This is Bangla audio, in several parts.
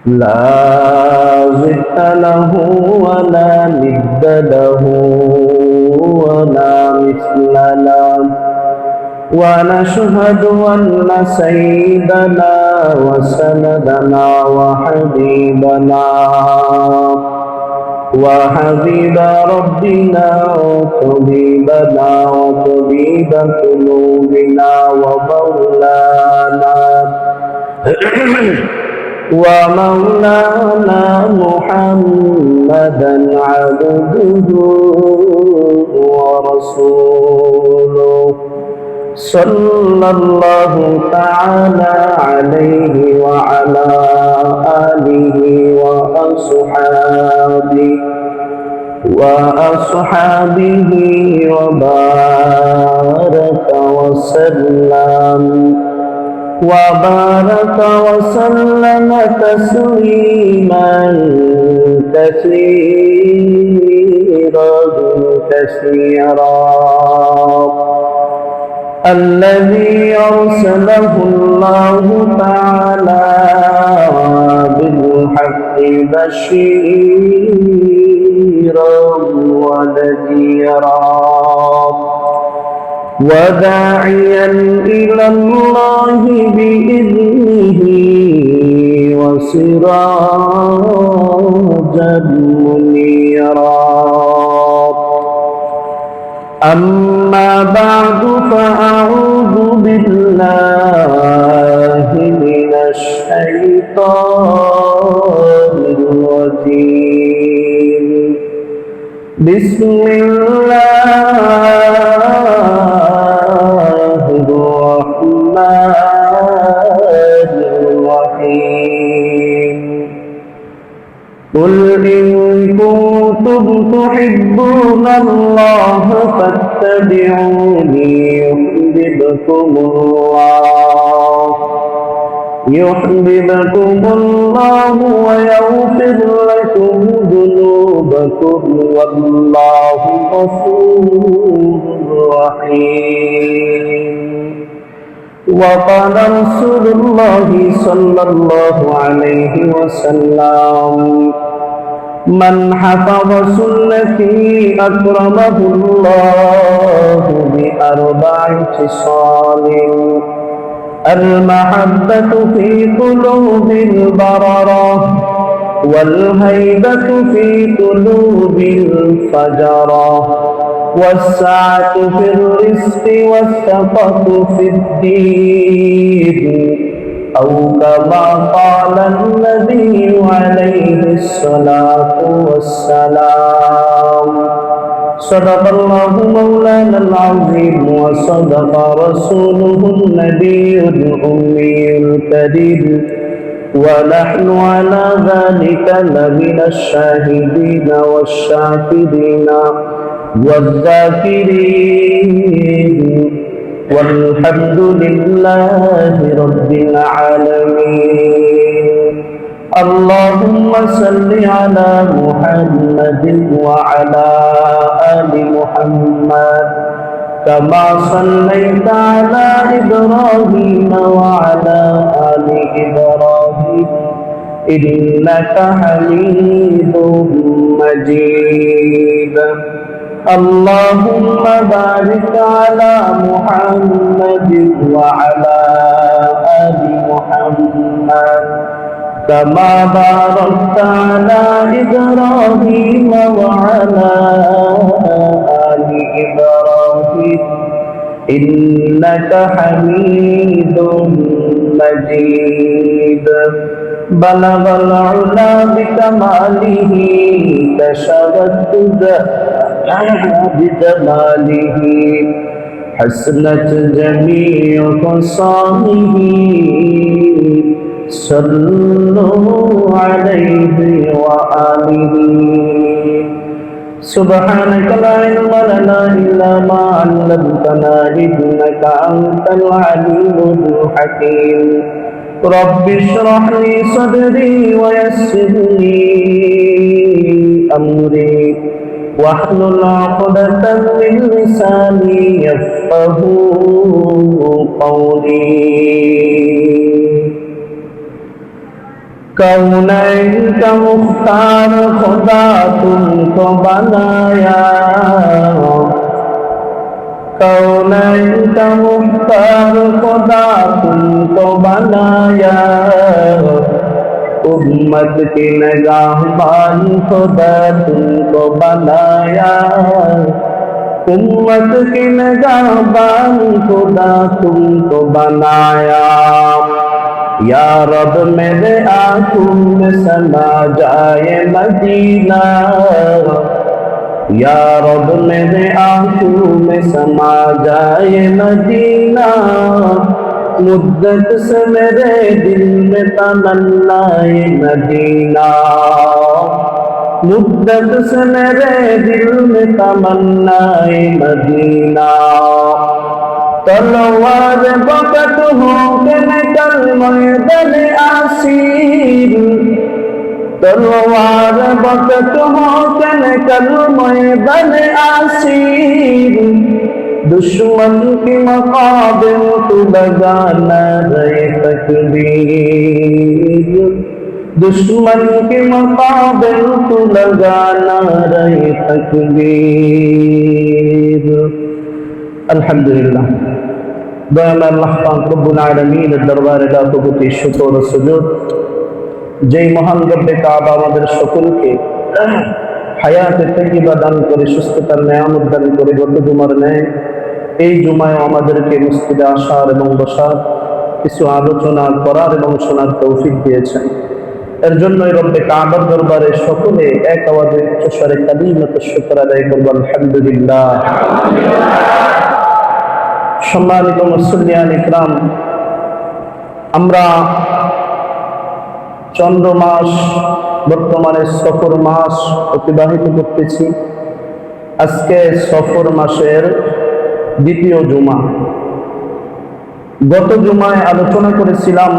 لا ضد له ولا ند له ولا مثل له ونشهد أن سيدنا وسندنا وحبيب ربنا وطبيبنا وطبيب قلوبنا ومولانا محمدا عبده ورسوله صلى الله تعالى عليه وعلى آله وأصحابه وبارك وسلم تسليما كثيرا الذي أرسله الله تعالى بالحق بشيرا ونذيرا وداعيا إلى الله بإذنه وسراجا منيرا أما بعد فأعوذ بالله من الشيطان الرجيم بسم الله الرحمن الرحيم قل إن كنتم تحبون الله فاتبعوني يحببكم الله ويغفر لكم ذنوبكم والله غفور رحيم وقال رسول الله صلى الله عليه وسلم من حفظ سنتي أكرمه الله بأربع خصال المحبة في قلوب البررة والهيبة في قلوب الفجرة والسعة في الرزق والثقة في الدين أو كما قال النبي عليه الصلاة والسلام صدق الله مولانا العظيم وصدق رسوله النبي الأمي الكريم ونحن على ذلك لمن الشاهدين والشاكرين والذاكرين والحمد لله رب العالمين اللهم صل على محمد وعلى آل محمد كما صليت على إبراهيم وعلى آل إبراهيم إنك حميد مجيد اللهم بارك على محمد وعلى آل محمد كما باركت على إبراهيم وعلى آل إبراهيم إنك حميد مجيد بلغ العلا بكماله كشف الدجى بجماله حسنت جميع خصاله صلوا عليه وآله سبحانك لا علم لنا إلا ما علمتنا إنك أنت العليم الحكيم رب اشرح لي صدري ويسر لي أمري واحلل عقدة من لساني يفقه قولي कौनैन का मुख्तार खुदा तुमको बनाया, कौनैन का मुख्तार खुदा तुमको बनाया, उम्मत की निगाहबान खुदा तुमको बनाया, उम्मत की निगाहबान खुदा तुमको बनाया। या रब मेरे आँखों में समा जाए मदीना, या रब मेरे आँखों में समा जाए मदीना, मुद्दत से मेरे दिल में तमन्नाए मदीना, मुद्दत से मेरे दिल में तमन्नाए मदीना। तलवार बकत हो के निकल मैदान आसीर, तलवार बकत हो के निकल मैदान आसीर, दुश्मन की मकाबिल तू लगाना रहे तकबीर, दुश्मन की मकाबिल तू लगाना रहे तकबीर। अल्हम्दुलिल्लाह, दयाल अल्लाह पाक रब्बुल आलामीনের দরবারে লাখো কোটি শুকর ও সুজুদ, যেই মহান রব্বে কাবা আমাদের সকলকে হায়াতে তাইয়্যিবা দান করে সুস্থতার নিয়ামত দান করে গত জুমার ন্যায় এই জুমায় আমাদেরকে মসজিদে আসার এবং বসার, কিছু আলোচনা করার এবং শোনার তৌফিক দিয়েছেন। এর জন্যই রব্বে কাবার দরবারে সকলে এক আওয়াজে উচ্চস্বরে কালিমাত শুকর আদায় করব, আলহামদুলিল্লাহ। সম্মানিত মুসল্লিয়ান ইকরাম, আমরা চন্দ্র মাস, বর্তমানে সফর মাস অতিবাহিত করতেছি। আজকে সফর মাসের দ্বিতীয় জুমা। গত জুমায় আলোচনা করেছিলাম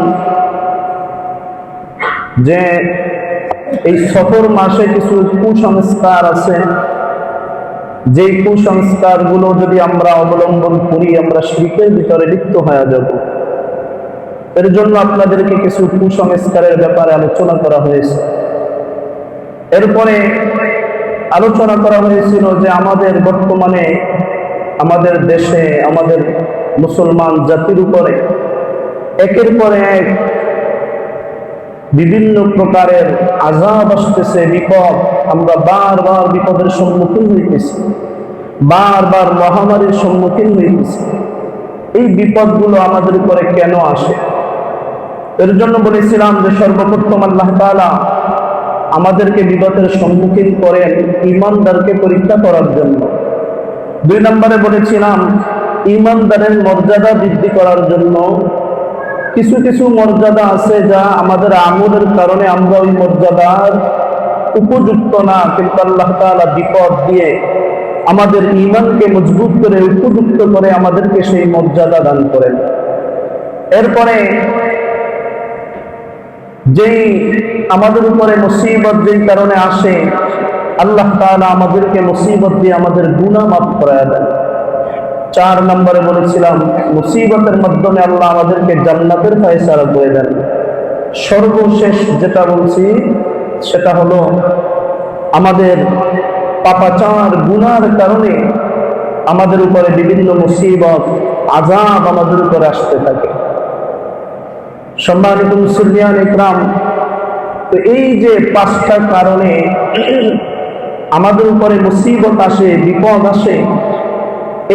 যে এই সফর মাসে কিছু কুসংস্কার আছে, যে কুসংস্কার গুলো যদি আমরা অবলম্বন করি আমরা শিরকের ভিতরে লিপ্ত হয়ে যাব। এর জন্য আপনাদেরকে কিছু কুসংস্কারের ব্যাপারে আলোচনা করা হয়েছে। এরপরে আলোচনা করা হয়েছিল যে আমাদের বর্তমানে আমাদের দেশে আমাদের মুসলমান জাতির উপরে একের পর এক বিভিন্ন প্রকারের আযাব আসতেছে, বিপদ। আমরা বারবার বিপদের সম্মুখীন হইতেছি, বারবার মহামারীর সম্মুখীন হইতেছি। এই বিপদগুলো আমাদের উপরে কেন আসে? এর জন্য বলেছিলাম যে সর্বপ্রথম আল্লাহ তাআলা আমাদেরকে বিপদের সম্মুখীন করেন ঈমানদারকে পরীক্ষা করার জন্য। 2 নম্বরে বলেছিলাম ঈমানদারের মর্যাদা বৃদ্ধি করার জন্য। কিছু কিছু মর্যাদা আছে যা আমাদের আমলের কারণে আমরা ওই মর্যাদার উপযুক্ত না, কিন্তু আল্লাহ তাআলা বিপদ দিয়ে আমাদের ঈমানকে মজবুত করে উপযুক্ত করে আমাদেরকে সেই মর্যাদা দান করেন। এরপরে যেই আমাদের উপরে মুসিবত যেই কারণে আসে, আল্লাহ তাআলা আমাদেরকে মুসিবত দিয়ে আমাদের গুনাহ মাফ করায় দেন। 4 নম্বরে বলেছিলাম মুসিবতের মাধ্যমে আল্লাহ আমাদেরকে জান্নাতের ফয়সালা করে দেন। সর্বশেষ যেটা বলছি সেটা হলো আমাদের পাপাচার গুনার কারণে আমাদের উপরে বিভিন্ন মুসিবত আযাব আমাদের উপরে আসতে থাকে। সম্মানিত মুসলিয়ান ইকরাম, তো এই যে 5টা কারণে আমাদের উপরে মুসিবত আসে, বিপদ আসে,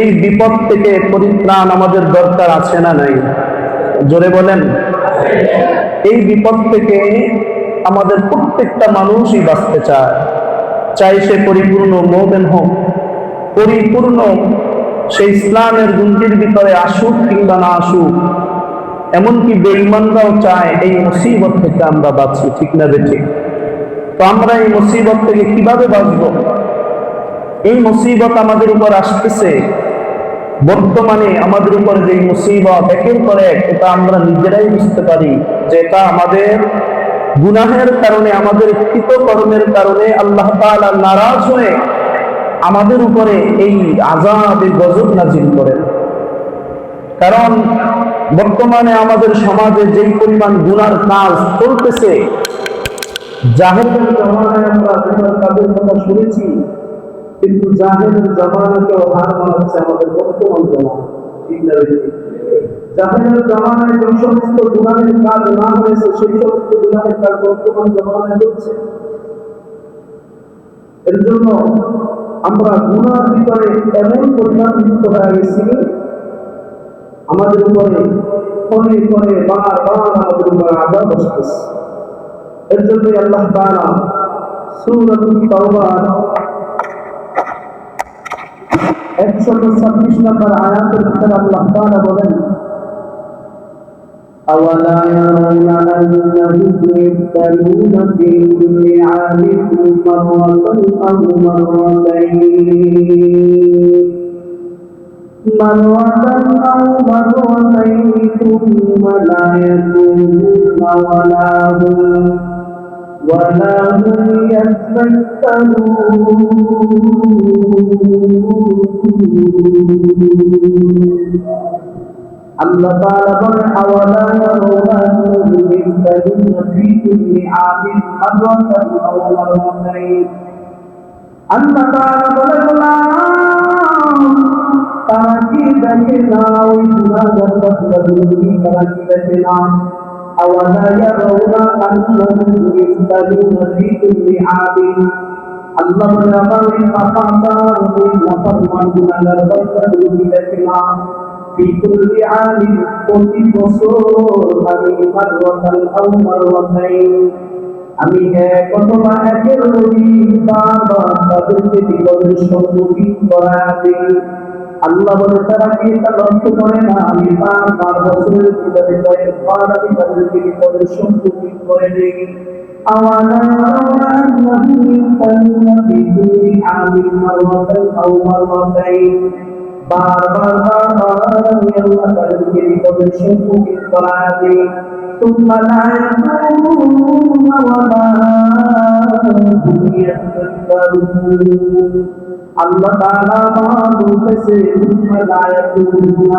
এই বিপদ থেকে পরিত্রাণ আমাদের দরকার আছে না নাই? জোরে বলেন। এই বিপদ থেকে আমাদের প্রত্যেকটা মানুষই বাঁচতে চায়, চাই সে পরিপূর্ণ মুমিন হোক, পরিপূর্ণ সে ইসলামের গুঞ্জির ভিতরে আসুক কিংবা না আসুক। এমনকি বেঈমানরাও চায় এই মুসিবত থেকে আমরা বাঁচি, ঠিক না বেঠিক? তো আমরা এই মুসিবত থেকে কিভাবে বাঁচব? এই মুসিবত আমাদের উপর আসতেছে, বর্তমানে আমাদের উপর যে মুসিবত একের পর এক, এটা আমরা নিজেরাই বুঝতে পারি যে এটা আমাদের গুনাহের কারণে, আমাদের কৃতকর্মের কারণে আল্লাহ তাআলা নারাজ হয়ে আমাদের উপরে এই আযাব, এই গজব নাজিল করেন। কারণ বর্তমানে আমাদের সমাজে যেই পরিমাণ গুনার কাজ চলতেছে, জাহেলের জমানায় আমরা গুনার কাজের কথা শুনেছি, কিন্তু জাহেলের জমানাকেও হার মানাচ্ছে আমাদের বর্তমান জমানা। ঠিক না বেঠিক? জাহেলের জমানায় যে সমস্ত গুনাহের কাজ না হয়েছে, সেই সমস্ত গুনাহের কাজ বর্তমান জমানায় হচ্ছে। এর জন্য আমরা গুনার ভিতরে এমন পরিমাণ লিপ্ত হয়ে গেছি, আমাদের উপরে ক্ষণে ক্ষণে বারবার আমাদের উপরে আযাব বসতেছে। এর জন্যই আল্লাহ তাআলা সূরাতুল তাওবার 126 নম্বর আয়াতের ভিতরে আল্লাহ তাআলা বলেন, أَوَلَا يَرَوْنَ أَنَّهُمْ يُفْتَنُونَ فِي كُلِّ عَامٍ مَرَّةً أَوْ مَرَّتَيْنِ ثُمَّ لَا يَتُوبُونَ ولا هم يذكرون। আল্লাহ তাআলা বলেন, আওয়ালা ইয়ারাউনা আন্নাহুম ইফতানুনা ফী কুল্লি আমিন মাররাতান আও মাররাতাইন। আল্লাহ তাআলা বলেন, তারা কি দেখে না ওই গুনাহগার বান্দাগুলোকে? তারা কি দেখে না? আওয়ালা ইয়ারাউনা আন্নাহুম ইফতানুনা ফী কুল্লি আমিন। আল্লাহ বলেন, আমার এই পাপাচার ওই নাফরমান গুনাহগার বান্দাগুলোকে দেখে না? ফি কুল্লি আমিন, প্রতি বছর আমি মাররাতান আও মাররাতাইন, আমি এক অথবা একের অধিক বারবার তাদেরকে বিপদের সম্মুখীন করায় দিই। আল্লাহ বলে, তারা কি এটা লক্ষ্য করে না? আমি বারবার বছরের ভিতরে কয়েকবার আমি তাদেরকে বিপদের সম্মুখীন করে দিই। আওয়ালা ইয়ারাউনা আন্নাহুম ইফতানুনা ফী কুল্লি আমিন মাররাতান আও মাররাতাইন, বারবার আমি আল্লাহ তাদেরকে বিপদের সম্মুখীন করায় দিই। ثم لا يتوبون ولا هم يذكرون। আল্লাহ তাআলা বলতেছে, ثم لا يتوبون,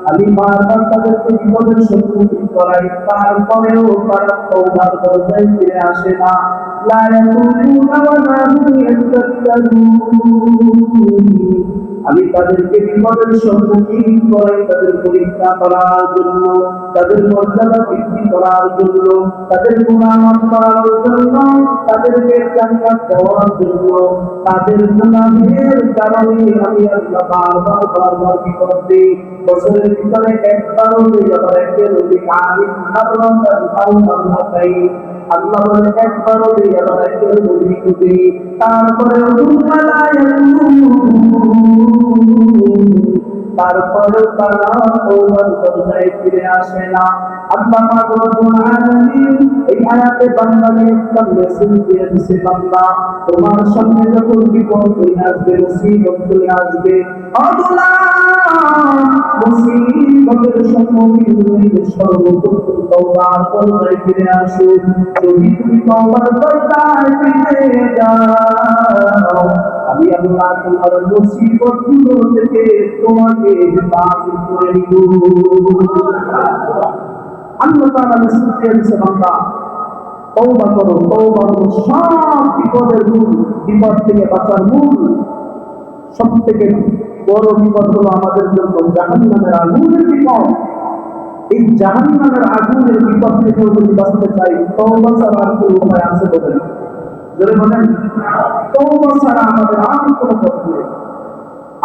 আমি বারবার তাদেরকে বিপদের সম্মুখীন করাই, তারপরেও তারা তওবার দরজায় ফিরে আসে না। লা ইয়াতুবুনা ওয়া লা হুম ইয়াস্তাগফিরুন, আমি তাদেরকে বিপদের সম্মুখীন করাই তাদের পরীক্ষা করার জন্য, তাদের মর্যাদা বৃদ্ধি করার জন্য, তাদের গুনাহ মাফ করার জন্য, তাদেরকে জান্নাত দেওয়ার জন্য। তাদের গুনাহের কারণে আমি আল্লাহ বারবার বিপদ দিই। বছরের ভিতরে একবারও দিই, আবার একের অধিক আমি মাররাতান আও মাররাতাইন। আল্লাহ বলে, একবারও দিই, আবার একের অধিক দিই। তারপরেও তারপরেও তারা তওবার দরজায় ফিরে আসে না। আল্লাহ পাক রব্বুল আলামিন এই আয়াতে বান্দাকে একটা মেসেজ দিয়ে দিয়েছে, বান্দা, তোমার সামনে যখন বিপদ চলে আসবে, মুসিবত চলে আসবে, মুসিবতের সম্মুখীন হইলে সর্বপ্রথম তওবার দরজায় ফিরে আসো। যদি তুমি তওবার দরজায় ফিরে যাও, আমি আল্লাহ তোমার মুসিবতগুলো থেকে তোমাকে হেফাজত করে নিব। আল্লাহ তাআলা মেসেজ দিয়ে দিয়েছে, বান্দা তওবা করো। তওবা হলো সব বিপদের মূল, বিপদ থেকে বাঁচার মূল। সব থেকে বড় বিপদ হলো আমাদের জন্য জাহান্নামের আগুনের বিপদ। এই জাহান্নামের আগুনের বিপদ থেকে যদি বাঁচতে চাই, তওবা ছাড়া আর কোনো উপায় আছে বলেন? জোরে বলেন, তওবা ছাড়া আমাদের আর কোনো পথ নেই।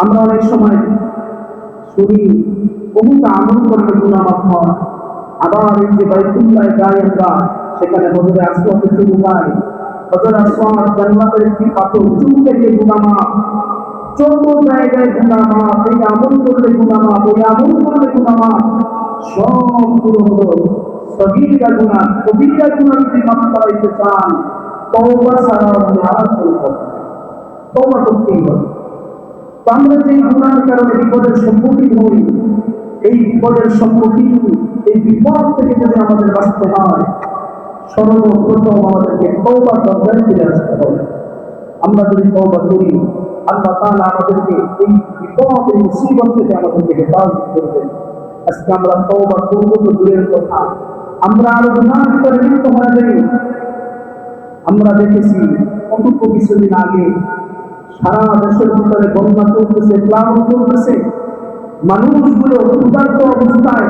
আমরা অনেক সময় শুনি অমুক আমল করলে গুনাহ মাফ হয়, আবার এই যে বাইতুল্লাহ যাই আমরা, সেখানে হযরত আসওয়াদকে চুমু খাই। হযরত আসওয়াদ জান্নাতের একটি পাথর, চুমু থেকে গুনাহ মাফ, যত জায়গায় গুনাহ মাফ, এই আমল করলে গুনাহ মাফ, এই আমল করলে গুনাহ মাফ। সবগুলো হলো সগীরা গুনাহ। কবিরা গুনাহ যদি মাফ করাইতে চান, তওবা ছাড়া আর কোনো পথ নেই। তওবা করতেই হবে। আমরা যে গুনাহের কারণে বিপদের সম্মুখীন হই, এই বিপদের সম্মুখীন, এই বিপদ থেকে যদি আমাদের বাঁচতে হয়, সর্বপ্রথম আমাদেরকে তওবার দরজায় ফিরে আসতে হবে। আমরা যদি তওবা করি, আল্লাহ তাআলা আমাদেরকে এই বিপদ, এই মুসিবত থেকে আমাদেরকে হেফাজত করবেন। আজকে আমরা তওবা করব তো দূরের কথা, আমরা আরো গুনাহের ভিতরে লিপ্ত হয়ে যাই। আমরা দেখেছি অল্প কিছুদিন আগে সারা দেশের ভিতরে বন্যা চলতেছে, প্লাবন চলতেছে, মানুষগুলো ক্ষুধার্ত অবস্থায়,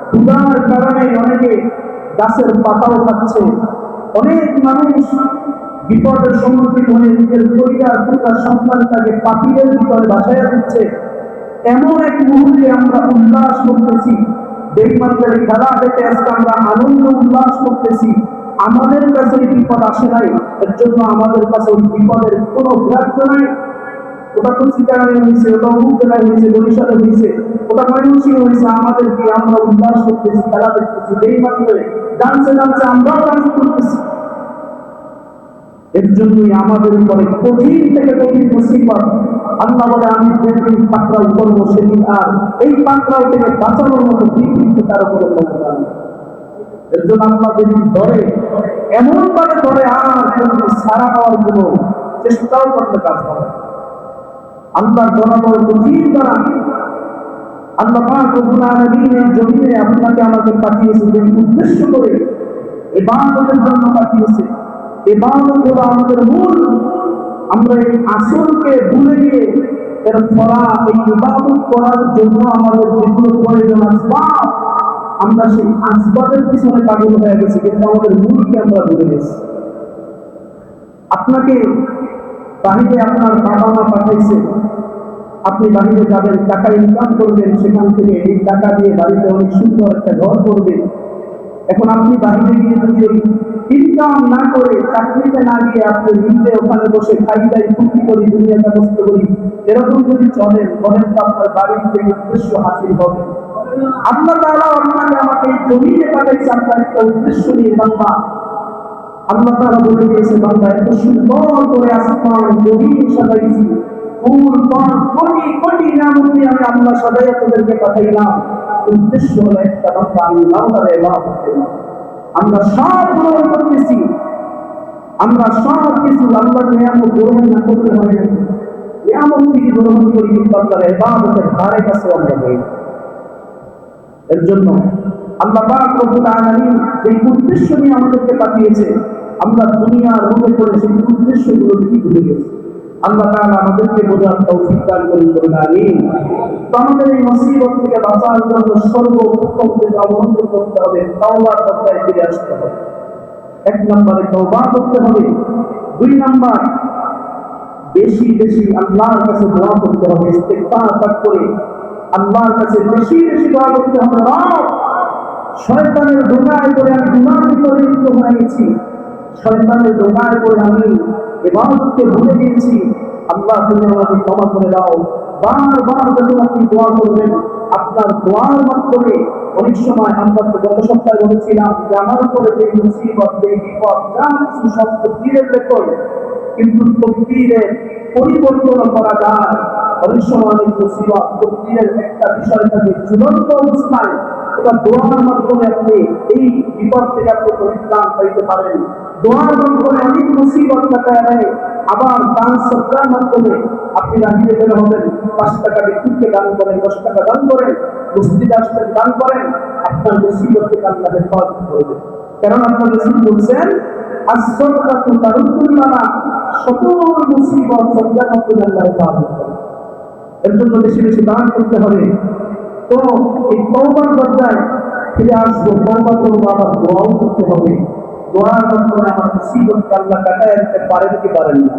ক্ষুধার কারণে অনেকে গাছের পাতাও খাচ্ছে, অনেক মানুষ বিপদের সম্মুখীন হয়ে নিজের পরিবার পুত্র সন্তানটাকে পাখিদের ভিতরে বাসায় দিচ্ছে। এমন এক মুহূর্তে আমরা উল্লাস করতেছি, বেঈমানদের খেলা দেখে আজকে আমরা আনন্দ উল্লাস করতেছি। আমাদের কাছে এই বিপদ আসে নাই, এর জন্য আমাদের কাছে ওই বিপদের কোনো গ্রাহ্য নাই। ওটা তো চিটাগাঙে হয়েছে, ওটা অমুক জেলায় হয়েছে, বরিশালে হয়েছে, ওটা ময়মনসিংহে হয়েছে, আমাদের কি আমরা উল্লাস করতেছি, খেলা দেখতেছি, বেঈমানদের ডান্সে ডান্সে আমরাও ডান্স করতেছি। এর জন্যই আমাদের উপরে কঠিন থেকে কঠিন মুসিবত। আল্লাহ বলে আমি যেদিন পাকড়াও করবো সেদিন আর এই পাকড়াও থেকে বাঁচানোর মতো বিপদ তার উপরে করবো। এর জন্য আল্লাহ যেদিন ধরে এমন ভাবে ধরে আর সারা পাওয়ার কোনো চেষ্টাও করতে কাজ করে। আল্লাহ ধরা বড় কঠিন ধরা। আল্লাহ পাক রব্বুল আলামিনের জমিনে আপনাকে আমাকে পাঠিয়েছে যে উদ্দেশ্য করে ইবাদতের জন্য পাঠিয়েছে। ইবাদত হলো আমাদের মূল। আমরা এই আসলকে ভুলে গিয়ে এর ফলা এই ইবাদত করার জন্য আমাদের যেগুলো প্রয়োজন আসবাব, আমরা সেই আসবাবের পিছনে পাগল হয়ে গেছি, কিন্তু আমাদের মূলকে আমরা ভুলে গেছি। আপনাকে বাহিরে আপনার বাবা মা পাঠাইছে, আপনি বাহিরে যাবেন, টাকা ইনকাম করবেন, সেখান থেকে এই টাকা দিয়ে বাড়িতে অনেক সুন্দর একটা ঘর করবেন। এখন আপনি বাহিরে গিয়ে যদি ইনকাম না করে, চাকরিতে না গিয়ে আপনি নিজে ওখানে বসে খাই দাই ফুর্তি করি, দুনিয়াটা কষ্ট করি, এরকম যদি চলেন, বলেন তো আপনার বাড়ির যে উদ্দেশ্য হাসিল হবে? আল্লাহ তাআলা আপনাকে আমাকে এই জমিনে পাঠাইছে আপনার একটা উদ্দেশ্য নিয়ে। বান্দা, আল্লাহ তাআলা বলে দিয়েছে, বান্দা এত সুন্দর করে আসমান জমিন সাজাইছি, ফুল ফল কোটি কোটি নিয়ামত দিয়ে আমি আল্লাহ সাজাইয়া তোদেরকে পাঠাইলাম। উদ্দেশ্য হলো একটা, বান্দা আমি আল্লাহর ইবাদত করব। আমরা সব গ্রহণ করতেছি, আমরা সব কিছু আল্লাহর নিয়ামত গ্রহণ না করতে হয় না, নিয়ামত থেকে গ্রহণ করি, কিন্তু আল্লাহর ইবাদতের ধারে কাছে আমরা যাই। এর জন্য আল্লাহ পাক রব্বুল আলামিন যে উদ্দেশ্য নিয়ে আমাদেরকে পাঠিয়েছে, আমরা দুনিয়ার মধ্যে করে সেই উদ্দেশ্যগুলো কি ভুলে গেছি। আল্লাহ তাআলা আমাদেরকে বোঝার তৌফিক দান করুন, বলুন আমিন। তো আমাদের এই মুসিবত থেকে বাঁচার জন্য সর্বপ্রথম যেটা অবলম্বন করতে হবে, তাওবার পথে ফিরে আসতে হবে। এক নম্বরে তওবা করতে হবে, দুই নম্বর বেশি বেশি আল্লাহর কাছে দোয়া করতে হবে, ইস্তিগফার পাঠ করে আল্লাহর কাছে বেশি বেশি দোয়া করতে হবে। রব, শয়তানের ধোঁকায় পড়ে আমি গুনাহের ভিতরে লিপ্ত হয়ে গেছি, শয়তানের ধোঁকায় পড়ে আমি ইবাদতকে ভুলে গিয়েছি, আল্লাহ তুমি আমাকে ক্ষমা করে দাও। বারবার যখন আপনি দোয়া করবেন, আপনার দোয়ার মাধ্যমে অনেক সময় আমরা তো গত সপ্তাহে বলেছিলাম যে আমার উপরে যে মুসিবত, যে বিপদ, যা কিছু সব তকদীরের রেকর্ড, কিন্তু তকদীরের পরিবর্তন করা যায়। অনেক সময় অনেক মুসিবত তকদীরের একটা বিষয় থাকে ঝুলন্ত অবস্থায়, এটা দোয়ার মাধ্যমে আপনি এই বিপদ থেকে আপনি পরিত্রাণ পাইতে পারেন। দোয়ার মাধ্যমে অনেক মুসিবত কাটায় নেয়। আবার দান সদকার মাধ্যমে আপনি রাজিয়ে বের হবেন, 5 টাকা বিদ্যুৎকে দান করেন, 10 টাকা দান করেন, মসজিদে আসতেন দান করেন, আপনার মুসিবত থেকে আল্লাহ হেফাজত করবে। কারণ আপনার রাসূল বলছেন, as-সাদকাতু তারুদ্দুল বালা, সকল মুসিবত সদকার মাধ্যমে আল্লাহ হেফাজত করে। এর জন্য বেশি বেশি দান করতে হবে। তো এই তওবার পর্যায়ে ফিরে আসবো, তওবা করবো, আবার দোয়াও করতে হবে। দোয়ার মাধ্যমে আমার মুসিবতকে আল্লাহ কাটায় দিতে পারেন কি পারেন না।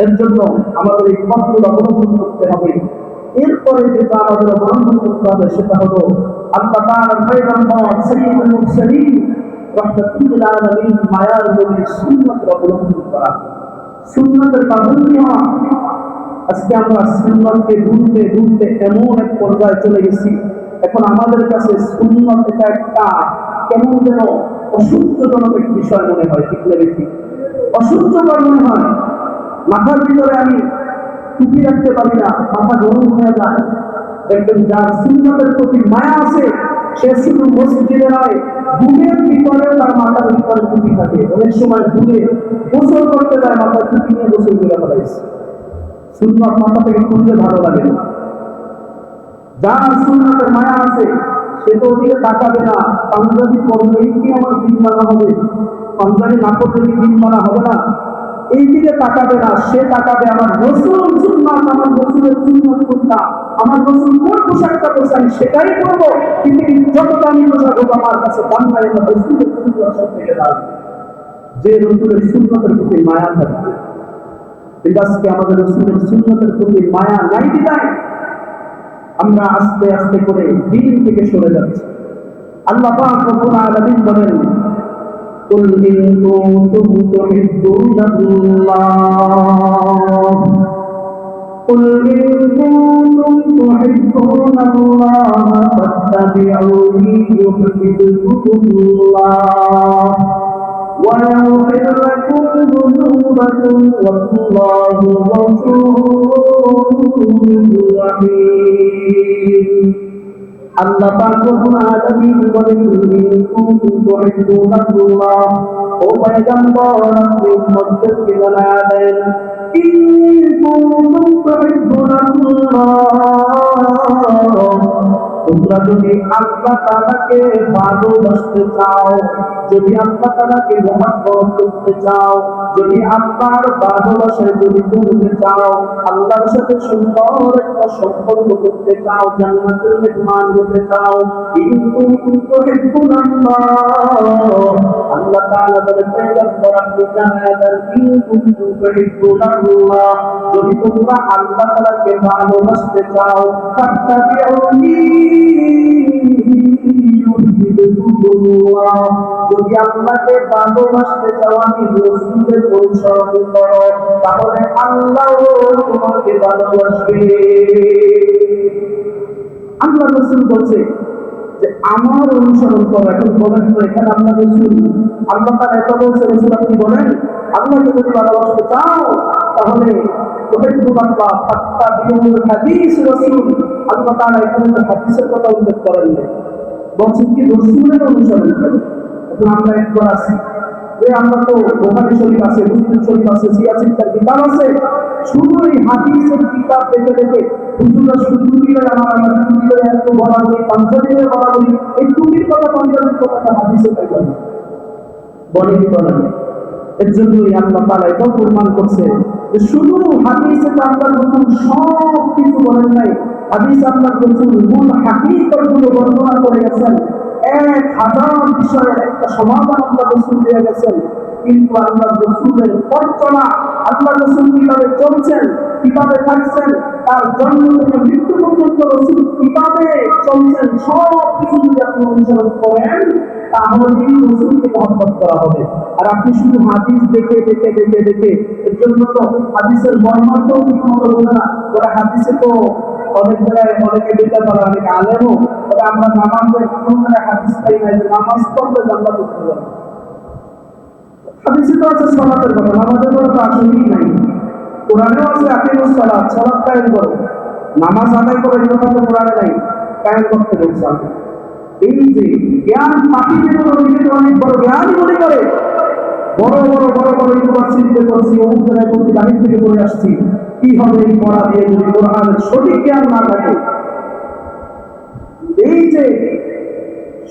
এর জন্য আমাদের এই পথগুলো অবলম্বন করতে হবে। এরপরে যেটা আমাদের অবলম্বন করতে হবে সেটা হলো আল্লাহ তাআলার পয়গম্বর সাইয়্যিদুল মুরসালিন রাহমাতুল আলামিন মায়ার নবীর সুন্নাত অবলম্বন করা, সুন্নাতের পাবন্দী হওয়া। আজকে আমরা সুন্নাতকে ঢুঁড়তে ঢুঁড়তে এমন এক পর্যায়ে চলে গেছি, এখন আমাদের কাছে সুন্নাত এটা একটা কেমন যেন অসহ্যজনক এক বিষয় মনে হয়, ঠিক না ঠিক? অসহ্যকর মনে হয়। মাথার ভিতরে আমি টুপি রাখতে পারি না, মাথা গরম হয়ে যায়। দেখবেন যার সুন্নাতের প্রতি মায়া আছে, সে শুধু মসজিদে নয়, ঘুমের ভিতরে তার মাথার ভিতরে টুপি থাকে। অনেক সময় ঘুরে গোসল করতে যায়, মাথায় টুপি নিয়ে গোসল করে ফেলাইছে। সুন্নাত মাথা থেকে খুলতে ভালো লাগে না। যার সুন্নাতের মায়া আছে সে তো ওদিকে তাকাবে না, পাঞ্জাবি পরলেই কি আমার দিন মানা হবে, পাঞ্জাবি না পড়লে কি দিন মানা হবে না, এই দিকে তাকাবে না। সে তাকাবে আমার রসুল সুন্নাত, আমার রসুলের সুন্নাত কোনটা, আমার রসুল কোন পোশাকটা পরছেন সেটাই পরবো। পৃথিবীর যত দামি পোশাক হোক আমার কাছে দাম নাই, আমার রসুলের সুন্নাত সব থেকে দাম। যে রসুলের সুন্নাতের প্রতি মায়া থাকবে, কিন্তু আজকে আমাদের রসুলের সুন্নাতের প্রতি মায়া নাই বিদায় আমরা আস্তে আস্তে করে দিন থেকে সরে যাচ্ছি। আল্লাহ পাক রব্বুল আলামিন বলেন, কুল ইন কুনতুম তুহিব্বুনাল্লাহ, কুল ইন কুনতুম তুহিব্বুনাল্লাহ ফাত্তাবিউনি ইউহিব্বুকুমুল্লাহ ওয়া ইয়াগফির লাকুম যুনুবাকুম ওয়াল্লাহু গফুরুর রাহিম। আল্লাহ পাক রব্বুল আলামিন বলেন, ইন কুনতুম তুহিব্বুনাল্লাহ, ও পয়গম্বর আপনি উম্মতকে জানায়া দেন, ইন কুনতুম তুহিব্বুনাল্লাহ, তোমরা যদি আল্লাহ তাআলাকে ভালোবাসতে চাও, যদি আল্লাহ তাআলাকে মহব্বত করতে চাও, যদি আল্লাহর ভালোবাসায় যদি পড়তে চাও, আল্লাহর সাথে সুন্দর একটা সম্পর্ক করতে চাও, জান্নাতের মেহমান হতে চাও, ইন কুনতুম তুহিব্বুনাল্লাহ, আল্লাহ তাআলা বলেন পয়গম্বর আপনি জানায়া দেন, ইন কুনতুম তুহিব্বুনাল্লাহ, যদি তোমরা আল্লাহ তাআলাকে ভালোবাসতে চাও, ফাত্তাবিউনি ইউহিব্বুকুমুল্লাহ, যদি আল্লাহকে ভালোবাসতে চাও, আমি রাসূলের অনুসরণ করো, তাহলে আল্লাহও তোমাকে ভালোবাসবে। আল্লাহ রাসূল বলছে যে আমার অনুসরণ করো। এখন বলেন তো এখানে আল্লাহ রাসূল, আল্লাহ তাআলা এটা বলছে, রাসূল আপনি বলেন আল্লাহকে যদি ভালোবাসতে চাও তাহলে তুহিব্বুনাল্লাহ ফাত্তাবিউল হাদিস রাসূল। আল্লাহ তাআলা এখানে হাদিসের কথা উল্লেখ করেন না, বলছেন কি রাসূলের অনুসরণ করো। এখন আমরা একবার আছি যে আমরা তো বুখারী শরীফ আছে, মুসলিম শরীফ আছে, সিয়াসিত্তার কিতাব আছে, শুধু এই হাদিসের কিতাব দেখে দেখে হুজুররা শুধু টুপির আমার টুপির এত বলা বলি, পাঞ্জাবির বলা বলি, এই টুপির কথা পাঞ্জাবির কথা হাদিসে পাইবেন না, বলেনি বলেন। এর জন্যই আল্লাহ তাআলা এটাও প্রমাণ করছে যে শুধু হাদিসে আল্লাহ রাসূল সব কিছু বলেন নাই, হাদিস আল্লাহ রাসূল মূল হাকিকতগুলো বর্ণনা করে গেছেন, 1000 বিষয়ের একটা সমাধান আল্লাহ রাসূল দিয়ে গেছেন। কিন্তু আল্লাহ রাসূলের পথচলা, আল্লাহ রাসূল কিভাবে চলছেন, কিভাবে থাকছেন, তার জন্ম থেকে মৃত্যু পর্যন্ত রাসূল কিভাবে চলছেন, সব কিছু যদি আপনি অনুসরণ করেন তাহলে রাসূলকে মহব্বত করা হবে। আর আপনি শুধু হাদিস দেখে দেখে দেখে দেখে, এর জন্য তো হাদিসের মর্মার্থও ঠিক মতো বোঝে না। ওরা হাদিসে তো অনেক জায়গায় অনেকে দিতে পারে, অনেকে আলেমও, তবে আমরা নামাজের কোন জায়গায় হাদিস পাই না যে নামাজ পড়লে জান্নাত পেতে যাবে। হাদিসে তো আছে সালাতের কথা, নামাজের কথা তো আসলেই নাই। কোরআনেও আছে আকিমুস সালাত, সালাত কায়েম করো, নামাজ আদায় করে এই কথা তো কোরআনে নাই, কায়েম করতে বলছে। এই যে জ্ঞান পাপি যেগুলো নিজেকে অনেক বড় জ্ঞানই মনে করে, বড় বড় বড় বড় ইউনিভার্সিটিতে পড়ছি, অমুক জায়গায় পড়ছি, বাহির থেকে পড়ে আসছি, কি হবে এই পড়া দিয়ে যদি কোরআনের সঠিক জ্ঞান না থাকে। এই যে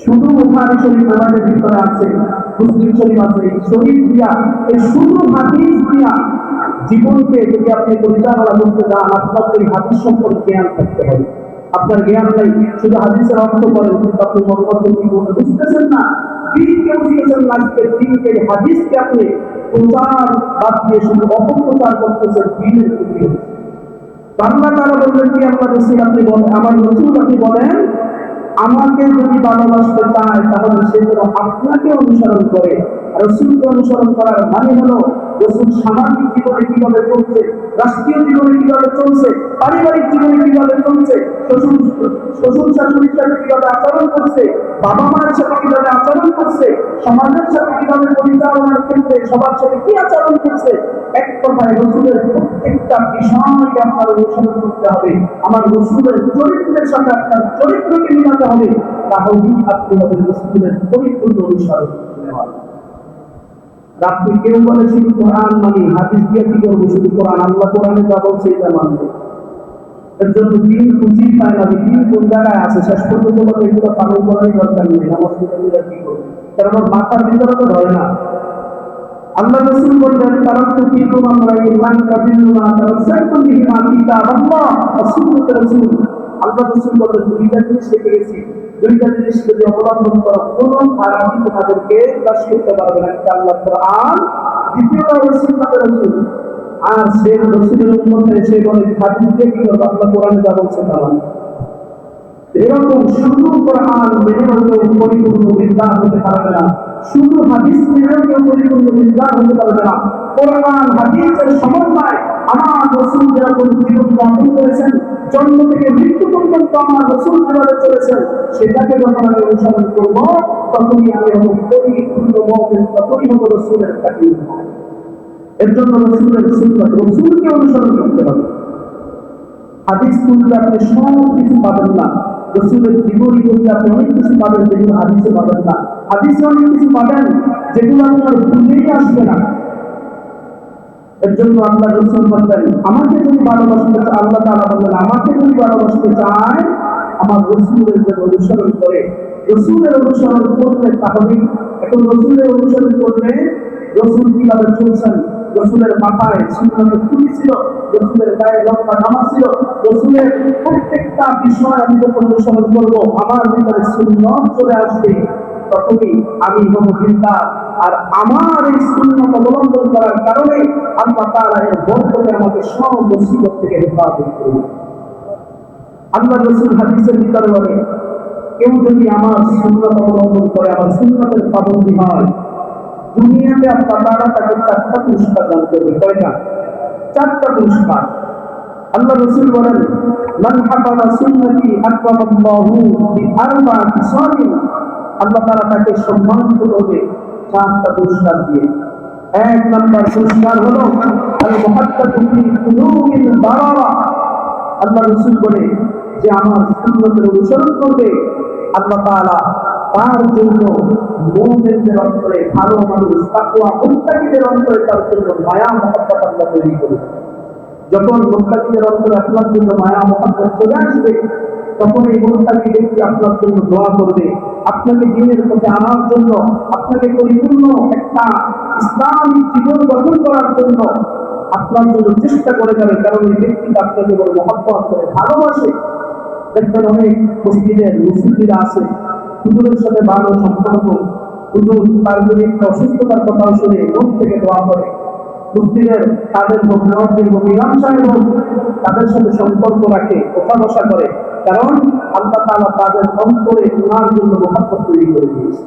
শুধু বুখারী শরীফ আমাদের ভিতরে আছে, মুসলিম শরীফ আছে, এই শরীফ দিয়া, এই শুধু হাদিস দিয়া জীবনকে যদি আপনি পরিচালনা করতে চান, আপনার এই হাদিস সম্পর্কে জ্ঞান থাকতে হবে। আপনার জ্ঞান নেই, শুধু হাদিসের অর্থ করেন, কিন্তু আপনি মর্মর্থ কি বুঝতেছেন না, দিনকে বুঝতেছেন না। আজকের দিনকে হাদিসকে আপনি প্রচার বাদ দিয়ে শুধু অপপ্রচার করতেছেন, দিনের ক্ষতি হচ্ছে। বাংলা তারা বললেন কি আল্লাহ রাসূল আপনি বলেন, আমার রাসূল আপনি বলেন, আমাকে যদি ভালোবাসতে চায় তাহলে সে যেন আপনাকে অনুসরণ করে। রাসূলকে অনুসরণ করার মানে হলো রাসূল সামাজিক জীবনে কিভাবে চলছে, রাষ্ট্রীয় জীবনে কিভাবে চলছে, পারিবারিক জীবনে কিভাবে চলছে, শ্বশুর শাশুড়ির সাথে কিভাবে আচরণ করছে, বাবা মায়ের সাথে কিভাবে আচরণ করছে, সমাজের সাথে কিভাবে পরিচালনার ক্ষেত্রে সবার সাথে কি আচরণ করছে। এক কথায় রাসূলের প্রত্যেকটা বিষয়কে আপনার অনুসরণ করতে হবে। আমার রাসূলের চরিত্রের সাথে আপনার চরিত্রকে মিলাতে হবে, তাহলেই আপনি হবেন রাসূলের পরিপূর্ণ অনুসরণ করতে পারবেন। আপনি কেউ বলে শুধু কোরআন মানি, হাদিস দিয়ে কি করবো, শুধু কোরআন, আল্লাহ কোরআনে যা বলছে এটা মানবো। এর জন্য দিন খুঁজি পায় না, দিন কোন জায়গায় আছে শেষ পর্যন্ত বলে এগুলো পালন করারই দরকার নেই, নামাজ পড়ে কি করবে, কারণ আমার মাথার ভিতরে তো ধরে না। আল্লাহ রাসূল বললেন তারা তো কি তোমরা ইমান কাবিলু না তারা সাইকুল বিমা কিতাবাল্লাহ ওয়া সুন্নাত রাসূল। আল্লাহ রাসূল বললেন দুইটা জিনিস শিখে গেছি, দুইটা জিনিস যদি অবলম্বন করো কোনো খারাপই তোমাদেরকে গ্রাস করতে পারবে না, একটা আল্লাহর কোরআন, দ্বিতীয়টা হলো সুন্নাত রাসূল। আর সে রাসূলের উম্মতে সে বলে হাদিস দিয়ে কি করবে, আল্লাহ কোরআনে যা বলছে তা না। এরকম শুধু কোরআন মেনেও কেউ পরিপূর্ণ বিদ্বান হতে পারবে না, শুধু হাদিস মেনেও কেউ পরিপূর্ণ বিদ্বান হতে পারবে না। কোরআন হাদিসের সমন্বয় আমার রাসূল যেরকম জীবন যাপন করেছেন, জন্ম থেকে মৃত্যু পর্যন্ত আমার রাসূল যেভাবে চলেছেন, সেটাকে যখন আমি অনুসরণ করব তখনই আমি হব পরিপূর্ণ মুমিন, তখনই হব রাসূলের খাতির। এর জন্য রাসূলের সুন্নাত, রাসূলকে অনুসরণ করতে হবে। হাদিস পড়লে আপনি সব কিছু পাবেন না, রাসূলের জীবনী পড়লে আপনি অনেক কিছু পাবেন যেগুলো হাদিসে পাবেন না। হাদিসে অনেক কিছু পাবেন যেগুলো আপনার বুঝেই আসবে না। এর জন্য আল্লাহ রাসূল বললেন আমাকে যদি ভালোবাসতে চায়, আল্লাহ তাআলা বললেন আমাকে যদি ভালোবাসতে চায় আমার রাসূলের যে অনুসরণ করে, রাসূলের অনুসরণ করতে তাহলে এখন রাসূলের অনুসরণ করলে রাসূল কিভাবে চলছেন, রাসূলের মাথায় সুন্নাতের টুপি ছিল, রাসূলের গায়ে লম্বা জামা ছিল, রাসূলের প্রত্যেকটা বিষয় আমি যখন অনুসরণ করবো আমার ভিতরে সুন্নাত চলে আসবে, তখনই আমি হব দিনদার। আর আমার এই সুন্নাত অবলম্বন করার কারণে আল্লাহ তাআলা এর বরকতে আমাকে সব মুসিবত থেকে হেফাজত করবে। আল্লাহ রাসূল হাদিসের ভিতরে বলে কেউ যদি আমার সুন্নাত অবলম্বন করে, আমার সুন্নাতের পাবন্দী হয়, দুনিয়াতে আল্লাহ তাআলা তাকে 4টা পুরস্কার দান করবে। কয়টা? 4টা পুরস্কার। আল্লাহ রাসূল বলেন মান হাফাযা সুন্নতি আকরামাল্লাহু বিআরবা'তি সালিম, আল্লাহ তাআলা তাকে সম্মানিত করবে 4টা পুরস্কার দিয়ে। 1 নাম্বার পুরস্কার হলো আল মুহাদ্দাতু ফি কুলুবিল বারারা। আল্লাহ রাসূল বলে যে আমার সুন্নতের অনুসরণ করবে, আল্লাহ তাআলা তার জন্য মুমিনদের অন্তরে, ভালো মানুষ তাকওয়া মুত্তাকিদের অন্তরে তার জন্য মায়া মহব্বত আল্লাহ তৈরি করবে। যখন মুত্তাকিদের অন্তরে আপনার জন্য মায়া মহব্বত চলে আসবে, তখন এই মুত্তাকি ব্যক্তি আপনার জন্য দোয়া করবে, আপনাকে দ্বীনের পথে আনার জন্য, আপনাকে পরিপূর্ণ একটা ইসলামিক জীবন গঠন করার জন্য আপনার জন্য চেষ্টা করে যাবে, কারণ এই ব্যক্তিটা আপনাকে বড় মহব্বত করে, ভালোবাসে। দেখবেন অনেক মসজিদের মুসল্লিরা আছে, হুজুরের সাথে ভালো সম্পর্ক, হুজুর তার যদি একটা অসুস্থতার কথা শুনে মন থেকে দোয়া করে, মসজিদের তাদের ইমাম সাহেব তাদের সাথে সম্পর্ক রাখে, কথা বসা করে, কারণ আল্লাহ তাআলা তাদের অন্তরে ওনার জন্য মহব্বত তৈরি করে দিয়েছে।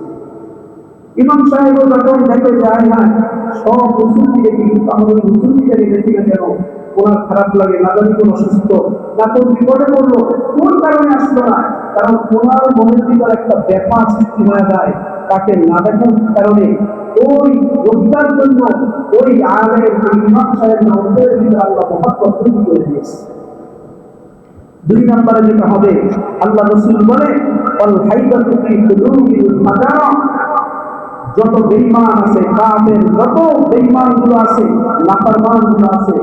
ইমাম সাহেব যখন দেখে যায় না সব মুসল্লিকে কিন্তু আমাদের মুসল্লিকে দেখি না কেন ওনার খারাপ লাগে, না জানি কোন অসুস্থ, না কোন বিপদে পড়লো, কোন কারণে আসলো না, কারণ ওনার মনের ভিতরে একটা ব্যাপার সৃষ্টি হয়ে যায়, তাকে না দেখার কারণে ওই রোগীটার জন্য ওই আলেম ইমাম সাহেবের অন্তরের ভিতরে আল্লাহ মহব্বত তৈরি করে দিয়েছে। 2 নম্বরে যেটা হবে, আল্লাহ রাসূল বলে আল হাইদাতু ফি কুলুবিল ফাজারা, যত বেঈমান আছে, কাফের যত বেঈমানগুলো আছে, নাফরমানগুলো আছে,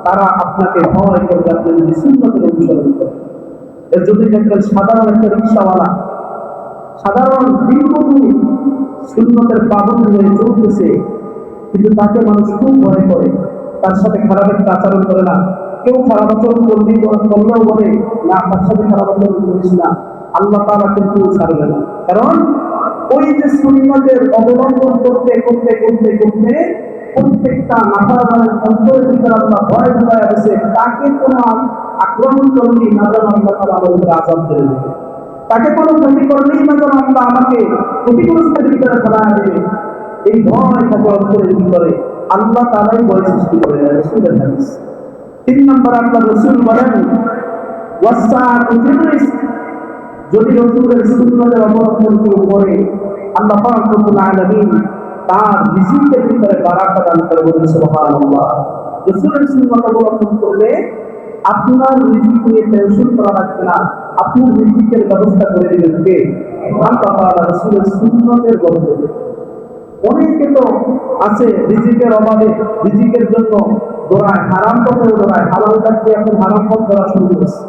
তারা আপনাকে ভয় করবে আপনি যদি সুন্নতের অনুসরণ করেন। এর যদি দেখবেন সাধারণ একটা রিকশাওয়ালা সাধারণ দীর্ঘদিন সুন্নতের পাবন্দ হয়ে চলতেছে, কিন্তু তাকে মানুষ খুব ভয় করে, তার সাথে খারাপ একটা আচরণ করে না, কেউ খারাপ আচরণ করলেও বলে না তার সাথে খারাপ আচরণ করিস না, আল্লাহ তাআলা কিন্তু ছাড়বে না। কারণ ওই যে সুন্নতের অবলম্বন করতে করতে করতে করতে প্রত্যেকটা নাফরমানের অন্তরের ভিতরে আল্লাহ ভয় ঢুকায়া দিয়েছে, তাকে কোনো আক্রমণ করলেই না যেন আল্লাহ তাআলা আমার উপরে আযাব দিয়ে দেবে, তাকে কোনো ক্ষতি করলেই না যেন আল্লাহ আমাকে ক্ষতিগ্রস্তের ভিতরে ফেলায়া দেবে, এই ভয় থাকে অন্তরের ভিতরে, আল্লাহ তাআলাই ভয় সৃষ্টি করে রাসূলের হাদিস। 3 নম্বর আল্লাহ রাসূল বলেন ওয়াসআতু ফির রিজক, যদি রাসূলের সুন্নতের অবলম্বন করে আল্লাহ পাক রব্বুল আলামিন তার রিজিকের ভিতরে বারাকা দান করে, বলেন সুবহানাল্লাহ। রাসূলের সুন্নত অবলম্বন করলে আপনার রিজিক নিয়ে টেনশন করা লাগবে না, আপনার রিজিকের ব্যবস্থা করে দিবেন কে? আল্লাহ তাআলা রাসূলের সুন্নতের বরকতে। অনেকে তো আছে রিজিকের অভাবে, রিজিকের জন্য দৌড়ায়, হারাম পথেও দৌড়ায়, হালাল কাটতে এখন হারাম পথ ধরা শুরু করেছে।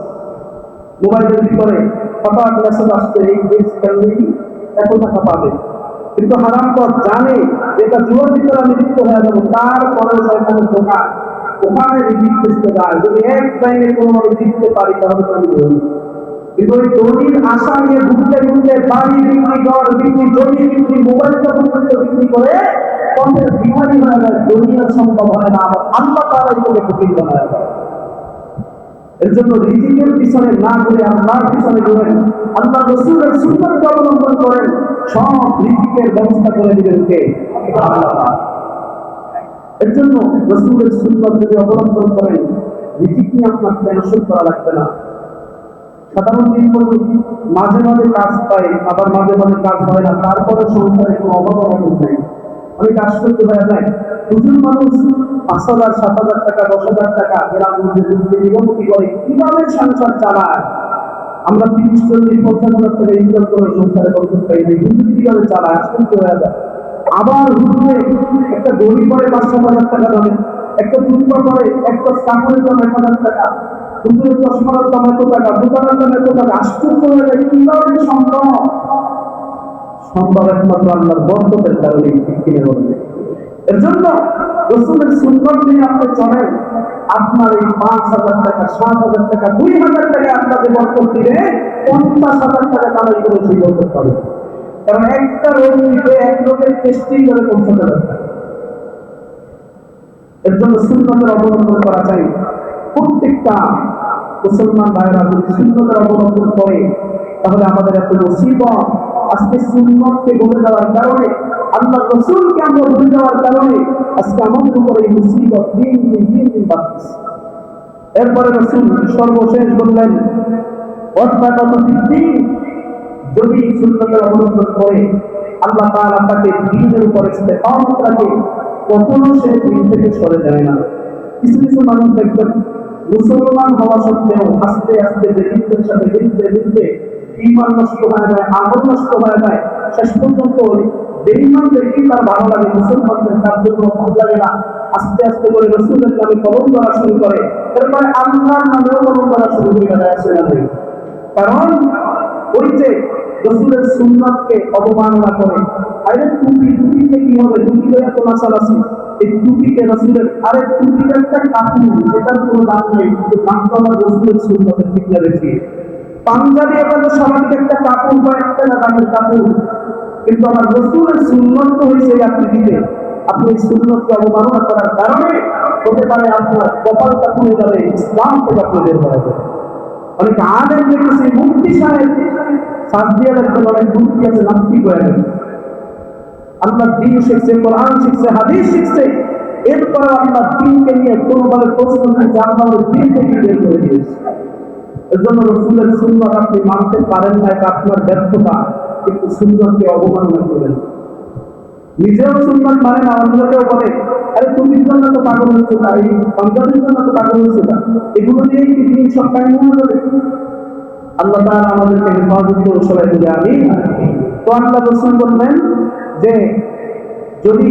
মোবাইলের ভিতরে হঠাৎ মেসেজ আসছে এই দেশ খেললেই এত টাকা পাবে, কিন্তু হারাম পথ জানে যেটা জুয়ার ভিতরে আমি লিপ্ত হয়ে যাবো, তারপরেও শয়তানের ধোঁকা ওখানে রিজিক খুঁজতে যায়। যদি এক টাইমে কোনোভাবে জিততে পারি তাহলে তো আমি ধরি, কিন্তু ওই দড়ির আশা নিয়ে ঘুরতে ঘুরতে বাড়ি বিক্রি, ঘর বিক্রি, জমি বিক্রি, মোবাইলটা পর্যন্ত বিক্রি করে পথের বিমারি হয়ে যায়। দুনিয়ার সম্ভব হয় না, আবার আল্লাহ তাআলাই তোকে ফকির বানায় দেয়। এর জন্য রিজিকের পিছনে না ঘুরে আল্লাহর পিছনে ঘুরেন, আল্লাহ রাসূলের সুন্নাতকে অবলম্বন করেন, সব রিজিকের ব্যবস্থা করে দিবেন কে? আল্লাহ। এর জন্য রাসূলের সুন্নাত যদি অবলম্বন করেন, রিজিক নিয়ে আপনার টেনশন করা লাগবে না। সাধারণ দিন মাঝে মাঝে কাজ পাই, আবার মাঝে মাঝে কাজ হয় না, তারপরে সংসারে কোনো অভাব অভাব নেই। অনেক আশ্চর্য হয়ে যায়, দুজন মানুষ ৫,০০০, ৭,০০০ টাকা, ১০,০০০ টাকা গ্রাম নিগমতি করে কিভাবে সংসার চালায়। আমরা ৩০, ৪০, ৫০,০০০ টাকা ইনকাম করে সংসারে বরকত পাই না, কিন্তু কিভাবে চালায় আশ্চর্য হয়ে যায়। আবার হুজুরে একটা গড়ি করে ৫,০০০ টাকা দামে, একটা জুতা করে, একটা কাপড়ের দাম ১,০০০ টাকা, হুজুরের চশমার দাম এত টাকা, দোকানের দাম এত টাকা। আশ্চর্য হয়ে যায় কিভাবে সম্ভব? সম্ভব একমাত্র আল্লাহর বরকতের কারণে, ঠিক কিনে বলবে। এর জন্য রাসূলের সুন্নাত নিয়ে আপনি চলেন, আপনার এই ৫,০০০ টাকা, ৭,০০০ টাকা, ২,০০০ টাকা আপনাকে বরকত দিবে, ৫০,০০০ টাকা কামাই করে সেই বরকত পাবে। কারণ একটা রোগ নিতে এক লোকের টেস্টিং করে ৫০,০০০ টাকা। এর জন্য সুন্নাতের অবলম্বন করা চাই। প্রত্যেকটা মুসলমান ভাইরা যদি সুন্নতের অবলম্বন করে তাহলে আমাদের এত মুসিবত, আজকে সুন্নতকে ভুলে যাওয়ার কারণে, আল্লাহ রাসূলকে আমরা ভুলে যাওয়ার কারণে আজকে আমাদের উপরে এই মুসিবত দিন দিন দিন দিন বাড়তেছে। এরপরে রাসূল সর্বশেষ বললেন, যদি সুন্নতের অবলম্বন করে আল্লাহ তাআলা তাকে দ্বীনের উপরে ইস্তেকামত রাখে, কখনো সে দিন থেকে সরে যায় না। কিছু কিছু মানুষ দেখবেন মুসলমান হওয়া সত্ত্বেও আস্তে আস্তে বেদিনের সাথে মিলতে মিলতে ঈমান নষ্ট হয়ে যায়, আমল নষ্ট হয়ে যায়, শেষ পর্যন্ত বেঈমানদেরকেই তার ভালো লাগে, মুসলমানদের তার জন্য ভালো লাগে না। আস্তে আস্তে করে রাসূলের নামে কলম ধরা শুরু করে, এরপরে আল্লাহর নামেও কলম ধরা শুরু হয়ে যায়। কারণ ওই যে রাসূলের সুন্নাতকে অবমাননা করে, আরে টুপিতে কি হবে, টুপিতে এত নাচালাচি, এই টুপিকে রাসূলের, আরে টুপিটা একটা কাপড়, এটার কোনো দাম নেই, কিন্তু দামটা আমার রাসূলের সুন্নাতের ঠিক রেখে। পাঞ্জাবি এখানে স্বাভাবিক একটা কাপড় বা একটা দামের কাপড়, কিন্তু আমার রাসূলের সুন্নাত তো হয়েছে এই আকৃতিতে। আপনি এই সুন্নাতকে অবমাননা করার কারণে হতে পারে আপনার কপালটা খুলে যাবে, ইসলাম থেকে আপনি বের হয়ে যাবে। অনেক আলেম দেখেছি, মুফতি সাহেব সাজদিয়া রাখতেন, অনেক মুফতি আছে নাস্তিক হয়ে গেছে। আল্লাহর দ্বীন শিখছে, কোরআন শিখছে, হাদিস শিখছে, এরপরে আল্লাহর দ্বীনকে নিয়ে কোনোভাবে প্রশ্ন করছে, আল্লাহর দ্বীন থেকে বের করে দিয়েছে। এর জন্য রাসূলের সুন্নাত আপনি মানতে পারেন না, এটা আপনার ব্যর্থতা, কিন্তু সুন্নাতকে অবমাননা করেন। নিজেও সুন্নাত মানে না, অন্যকেও বলে আরে টুপির জন্য তো পাগল হচ্ছে, তাই পাঞ্জাবির জন্য তো পাগল হচ্ছে, এগুলো দিয়েই কি দিন সব কাহিনী মনে করে। আল্লাহ তাআলা আমাদেরকে হেফাজত করে সবাই বলে আমিন। তো আল্লাহ রাসূল বললেন যে যদি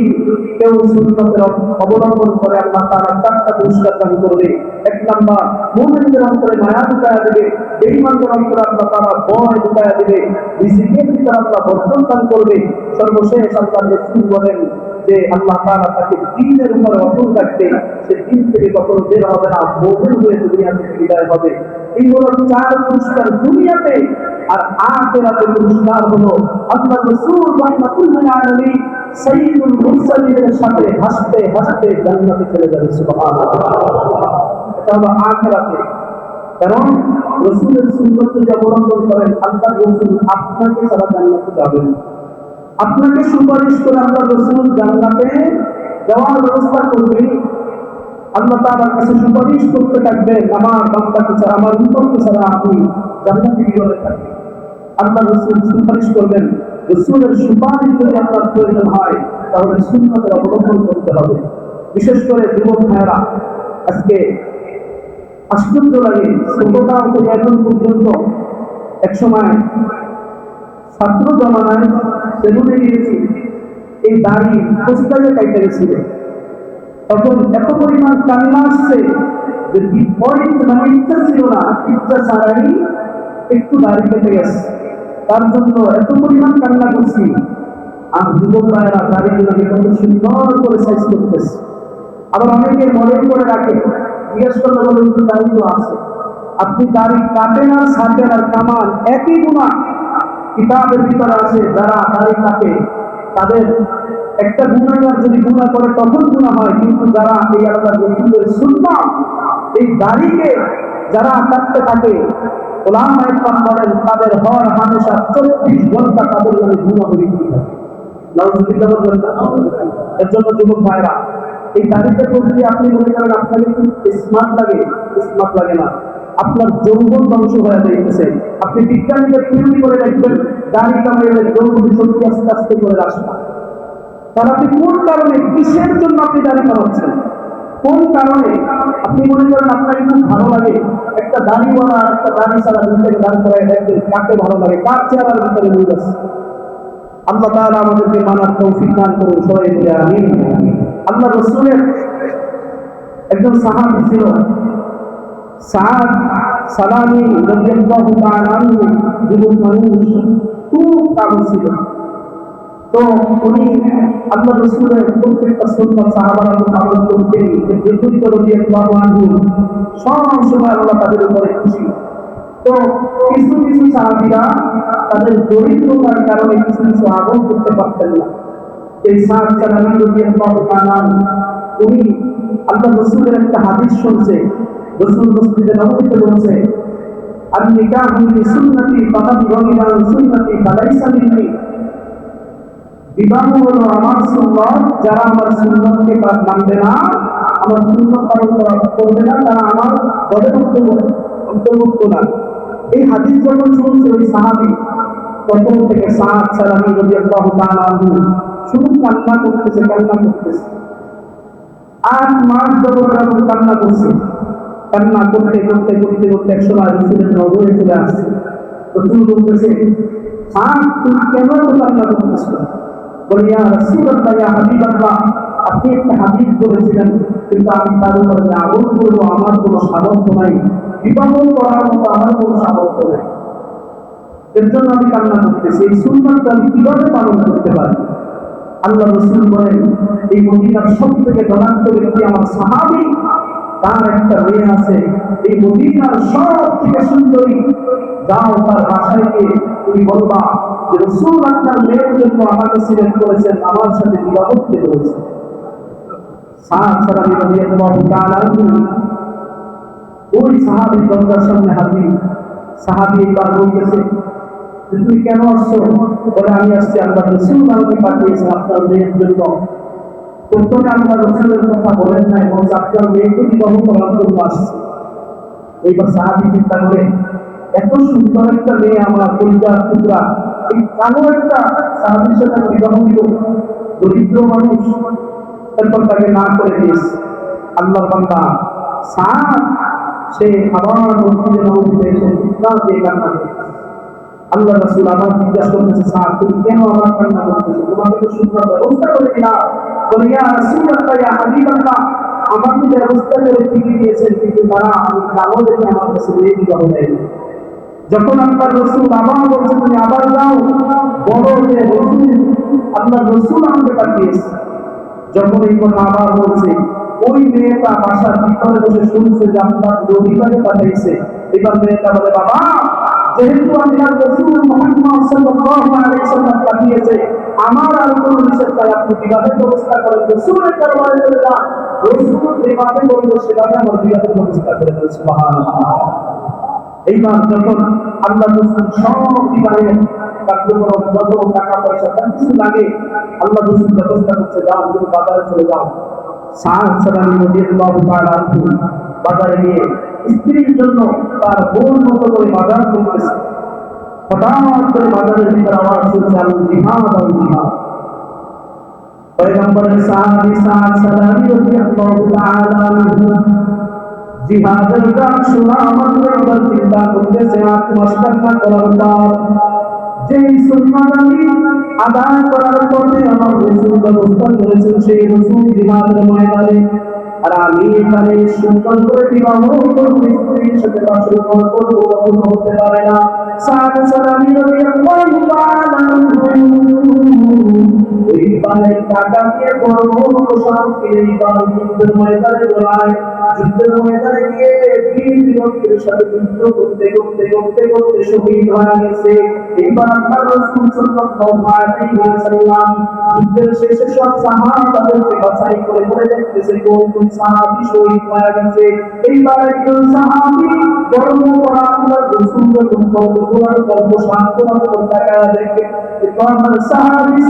কেউ সুন্নতের অবলম্বন করে আল্লাহ তাআলা 4টা পুরস্কার দান করবে। 1 নাম্বার, মুমিনদের অন্তরে মায়া ঢুকায়া দেবে, বেঈমানদের অন্তরে আল্লাহ তাআলা ভয় ঢুকায়া দেবে, রিজিকের ভিতরে আল্লাহ বরকত দান করবে। সর্বশেষ আল্লাহ রাসূল বলেন যে আল্লাহ তাআলা তাকে দ্বীনের উপরে অটল রাখবে, সে দ্বীন থেকে কখনো বের হবে না, মুমিন হয়ে দুনিয়া থেকে বিদায় হবে। এই হলো 4 পুরস্কার দুনিয়াতে, আর আখিরাতে পুরস্কার হলো আল্লাহ রাসূল রাহমাতুল্লিল আলামিন সাইয়্যিদুল মুরসালিনের সাথে হাসতে হাসতে জান্নাতে চলে যাবে। সুবহানাল্লাহ। এটা হলো আখিরাতে। কারণ রাসূলের সুন্নাত যদি অবলম্বন করেন, আল্লাহ রাসূল আপনাকে ছাড়া জান্নাতে যাবেন, আপনাকে সুপারিশ করে আল্লাহ রাসূল জান্নাতে যাওয়ার ব্যবস্থা করবেন। আল্লাহ তাআলার কাছে সুপারিশ করতে থাকবেন, আমার বান্দাকে ছাড়া, আমার উম্মতকে ছাড়া আপনি জান্নাতে কিভাবে থাকবেন। আল্লাহ রাসূল সুপারিশ করবেন। রাসূলের সুপারিশ যদি আপনার প্রয়োজন হয় তাহলে সুন্নাতের অবলম্বন করতে হবে। বিশেষ করে যুবক ভাইয়েরা, আজকে আশ্চর্য লাগে, ছোটটা থেকে এখন পর্যন্ত একসময় ছাত্র জমানায় সেলুনে গিয়েছি, এই দাড়ি কোস্টালে কাইতে গেছিল, তখন এত পরিমাণ কান্না আসছে যে পয়েন্ট মানে ইচ্ছা ছিল না, ইচ্ছা ছাড়াই একটু দাড়ি কেটে গেছে, তার জন্য এত পরিমাণ কান্না করছি। আর যুবক ভাইয়েরা দাড়িগুলোকে কত সুন্দর করে সাইজ করতেছে। আবার অনেকে মনে করে রাখে, জিজ্ঞেস করলে বলে একটু দাড়ি তো আছে, আপনি দাড়ি কাটেন আর ছাটেন আর কামান একই গুণা। কিতাবের ভিতরে আছে যারা দাড়ি কাটে তাদের একটা গুণাগার যদি গুণা করে তখন গুণা হয়, কিন্তু যারা এই আল্লাহর রাসূলের সুন্নাহ এই দাড়িকে যারা কাটতে থাকে ওলামায়ে কেরাম বলেন তাদের হর হামেশা 24 ঘন্টা তাদের জন্য গুনাহ বৃদ্ধি থাকে। নাউযুবিল্লাহ বলবেন না? এর জন্য যুবক ভাইরা এই দাড়িতে যদি আপনি মনে করেন আপনাকে স্মার্ট লাগে, স্মার্ট লাগে না, আপনার যৌবন ধ্বংস হয়ে যাইতেছে। আপনি বিজ্ঞানীদের তৈরি করে রাখবেন দাড়ি কামাইলে যৌবন শক্তি আস্তে আস্তে করে আসবে। তাহলে আপনি কোন কারণে কিসের জন্য আপনি দাড়ি কামাচ্ছেন, কোন কারণে? আপনি মনে করেন আপনাকে খুব ভালো লাগে একটা দাড়িওয়ালা একটা দাড়ি ছাড়া দুইটাকে দাঁড় করায় দেখবেন কাকে ভালো লাগে, কার চেহারার ভিতরে মিল আছে। আল্লাহ তাআলা আমাদেরকে মানার তৌফিক দান করুন, সবাই বলে আমিন। আল্লাহ রাসূলের একজন সাহাবী ছিল সাদ সালামি রাদিয়াল্লাহু তাআলা আনহু, যুবক মানুষ, খুব কালো ছিল। তো উনি আল্লাহ রাসূলের প্রত্যেকটা সুন্নাত সাহাবারা পালন করতেন। যুবক রাদিয়াল্লাহু আনহু সব সময় আল্লাহ তাদের উপরে খুশি। তো কিছু কিছু সাহাবীরা তাদের দরিদ্রতার কারণে কিছু কিছু আমল করতে পারতেন না। এই সাদ সালামি রাদিয়াল্লাহু তাআলা উনি আল্লাহ রাসূলের একটা হাদিস শুনছে। রাসূল মসজিদে নববীতে বলছে, আন নিকাহু লি সুন্নতি ফাকাদ রাগিবা আন সুন্নতি ফালাইসা মিন্নি। বিবাহ হলো আমার সুন্নাত, যারা আমার সুন্নাতকে মানবে না, আমার সুন্নাত পালন করবে না, তারা আমার দলের অন্তর্ভুক্ত না। এই হাদিস যখন শুনছে ওই সাহাবী, তখন থেকে সাদ সালামি রাদিয়াল্লাহু তাআলা আনহু শুধু কান্না করতেছে, কান্না করতেছে। 8 মাস যখন কান্না করছে, কান্না করতে করতে করতে করতে এক সময় রাসূলের নজরে চলে আসছে। রাসূল বলতেছে, সাদ তুমি কেন কান্না করতেছো? বলে, ইয়া রাসূলুল্লাহ, ইয়া হাবিবাল্লাহ, আপনি একটা হাদিস বলেছিলেন, কিন্তু আমি তার উপরে আমল করবো আমার কোনো সামর্থ্য নাই, বিবাহ করার মতো আমার কোনো সামর্থ্য নাই, এর জন্য আমি কান্না করতেছি। এই সুন্নাতটা আমি কিভাবে পালন করতে পারি? আল্লাহ রাসূল বলেন, এই মদিনার সবথেকে ধনাঢ্য ব্যক্তি আমার সাহাবী, তার একটা মেয়ে আছে এই মদিনার সবথেকে সুন্দরী, যাও তার বাসায় গিয়ে তুমি বলবা যে রাসূল আপনার মেয়ের জন্য আমাকে সিলেক্ট করেছেন, আমার সাথে বিবাহ করতে বলেছেন। সাদ সালামি রাদিয়াল্লাহু তাআলা আনহু ওই সাহাবীর দরজার সামনে হাজির। সাহাবী এবার বলতেছে, তুমি কেন আসছো? বলে, আমি আসছি আল্লাহ রাসূল আমাকে পাঠিয়েছেন আপনার মেয়ের জন্য। প্রথমে আল্লাহ রাসূলের কথা বলেন নাই, বলছে আপনার মেয়েকে বিবাহ করার জন্য আসছে। এইবার সাহাবী চিন্তা করে, এত সুন্দর একটা মেয়ে আমার পরিবার টুকরা, এই কালো একটা সাহাবীর সাথে বিবাহ দিব? দরিদ্র মানুষ। তারপর তাকে না করে দিয়েছে। আল্লাহর বান্দা সাদ সে আবার মসজিদে নববীতে এসে চিৎকার দিয়ে কান্না করতেছে। আল্লাহ রাসূল আবার জিজ্ঞাসা করতেছে, সাদ তুমি কেন আমার কান্না করতেছো? তোমাকে তো সুন্দর ব্যবস্থা করে দিলাম। বলে, ইয়া রাসূলুল্লাহ, ইয়া হাবিবাল্লাহ, আমাকে ব্যবস্থা করে ঠিকই দিয়েছেন, কিন্তু তারা আমি কালো দেখে আমার কাছে মেয়ে বিবাহ দেয়নি। যখন আপনার রাসূল আবার বলছে তুমি আবার যাও, বলো যে রাসূল আপনার রাসূল আমাকে পাঠিয়েছে। যখন এই কথা আবার বলছে, ওই মেয়েটা বাসার ভিতরে বসে শুনছে যে আপনার রবিবারে পাঠাইছে। এবার মেয়েটা বলে, বাবা, যেহেতু আল্লাহর রাসূল মুহাম্মদ সাল্লাল্লাহু আলাইহি ওয়াসাল্লাম পাঠিয়েছে, আমার আর কোনো নিষেধ নাই, আপনি বিবাহের ব্যবস্থা করেন, রাসূলের দরবারে চলে যান, রাসূল যেভাবে বলবে সেভাবে আমার বিবাহের ব্যবস্থা করে দেন। সুবহানাল্লাহ। এইবার যখন আল্লাহ রাসূল সব বিবাহের কার্যক্রম, যত টাকা পয়সা যা কিছু লাগে আল্লাহ রাসূল ব্যবস্থা করছে, যাও তুমি বাজারে চলে যাও। সাদ সালামি রাদিয়াল্লাহু তাআলা আনহু বাজারে গিয়ে স্ত্রীর জন্য তার বোন মতো করে বাজার করতেছে। হঠাৎ করে বাজারের ভিতরে আওয়াজ শুনছে, আল জিহাদ, আল জিহাদ। পয়গম্বরের সাহাবী সাদ সালামি রাদিয়াল্লাহু তাআলা আনহু জিহাদের ডাক শোনা মাত্র এবার চিন্তা করতেছে, আত্মহত্যা করার পর যে সুন্নাত আমি আদায় করার পরে আমার রাসূল ব্যবস্থা করেছেন সেই রাসূল জিহাদের ময়দানে, আর আমি এখানে সুন্দর করে বিবাহ করব, স্ত্রীর সাথে বাসর করব, কখনো হতে পারে না। সাহাবা সালামি রাদিয়াল্লাহু তাআলা ওই বানের টাকা দিয়ে বড় শান্তি এই বান যুদ্ধের ময়দানে দৌড়ায়, যুদ্ধের ময়দানে গিয়ে বীর বীরত্বের সাথে যুদ্ধ করতে করতে করতে করতে শহীদ হয়ে গেছে। এইবার আল্লাহর রাসূল সাল্লাল্লাহু আলাইহি ওয়াসাল্লাম যুদ্ধের শেষে সব সাহাবাদেরকে বাছাই করে করে দেখতেছে কোন কোন সাহাবী শহীদ হয়ে গেছে। এইবার একজন সাহাবী বর্ণ করা আল্লাহর রাসূল যখন কবর গল্প সান্ত্বনা করে তাকায় দেখে আমার সাহাবী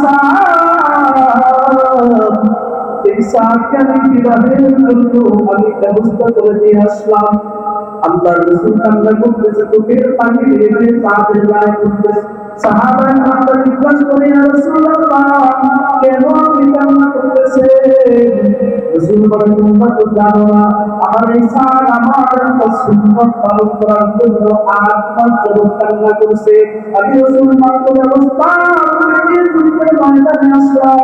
এই সাহাবীকে আমি বিবাহের জন্য আমি ব্যবস্থা করে দিয়ে আসলাম। আল্লাহর রাসূল কান্না করতেছে, চোখের পানি বেরিয়ে সাহাবীর গায়ে পড়তেছে। সাহাবায়ে কেরাম জিজ্ঞাসা করে, ইয়া রাসূলুল্লাহ, কেন আপনি কান্না করতেছেন? রাসূল বলেন, তোমরা তো জানো না আমার এই সাহাব আমার সুন্নাত পালন করার জন্য 8 মাস যাবত কান্না করছে। আমি রাসূল মাত্র ব্যবস্থা করে যুদ্ধের ময়দানে আসলাম।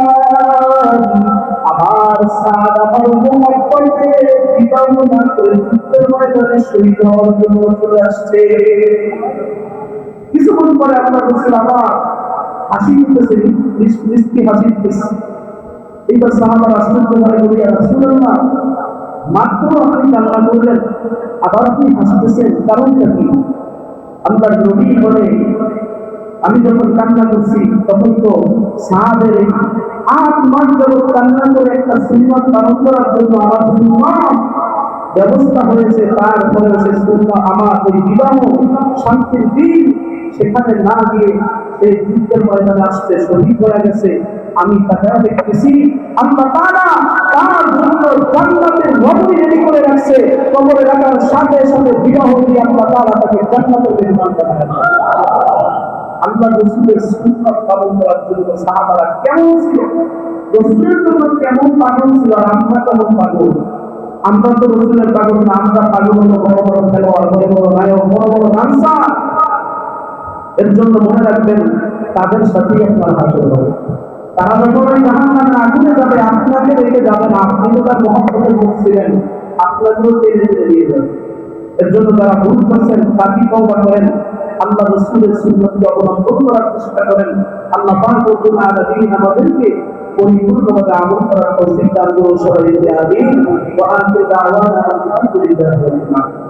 আমার সাহাব আমার মহব্বতে বিবাহ না করে যুদ্ধের ময়দানে শহীদ হওয়ার জন্য চলে আসছে। কিছুক্ষণ পরে আল্লাহ রাসূল আবার হাসি দিতেছে, মিষ্টি হাসি দিতেছে। এইবার সাহাবারা আশ্চর্য হয়ে বলে, ইয়া রাসূলুল্লাহ, মাত্র আপনি কান্না করলেন আবার আপনি হাসতেছেন, কারণটা কি? আল্লাহর নবী বলে, আমি যখন কান্না করছি তখন তো সাহাবের 8 মাস যাবত কান্না করে একটা সুন্নাত পালন করার জন্য আমার সুন্নাত ব্যবস্থা হয়েছে, তারপরে সে সুন্নাত আমার ওই বিবাহ শান্তির দিন সেখানে না গিয়ে সেই যুদ্ধের ময়দানে আসছে, শহীদ হয়ে গেছে। আমি তাকে দেখতেছি আল্লাহ তাআলা তার জন্য জান্নাতের নগরী রেডি করে রাখছে। কবরে রাখার সাথে সাথে বিবাহ দিয়ে আল্লাহ তাআলা তাকে জান্নাতের মেহমান বানায়। আল্লাহ রাসূলের সুন্নাত পালন করার জন্য সাহাবারা কেমন ছিল, রাসূলের জন্য কেমন পাগল ছিল, আর আমরা কেমন পাগল? আমরা তো রাসূলের পাগল না, আমরা পাগল হলো বড় বড় খেলোয়াড়, বড় বড় নায়ক, বড় বড় ডান্সার। এর জন্য মনে রাখবেন তাদের সাথেই আপনার হাসর হবে। তারা যখন ওই জাহান্নামের আগুনে যাবে আপনাকে রেখে যাবে না, আপনি তো তার মহব্বতে বসছিলেন, আপনাকেও টেনে টেনে নিয়ে যাবে। এর জন্য যারা ভুল করছেন তাকে তওবা করেন, আল্লাহ রাসূলের সুন্নাতকে অবলম্বন করার চেষ্টা করেন। আল্লাহ পাক রব্বুল আলামিন আমাদেরকে পরিপূর্ণভাবে আমল করার তৌফিক দান করুন। সবাই বলি আমিন। ওয়া আখিরু দাওয়ানা আলহামদুলিল্লাহি রাব্বিল আলামিন।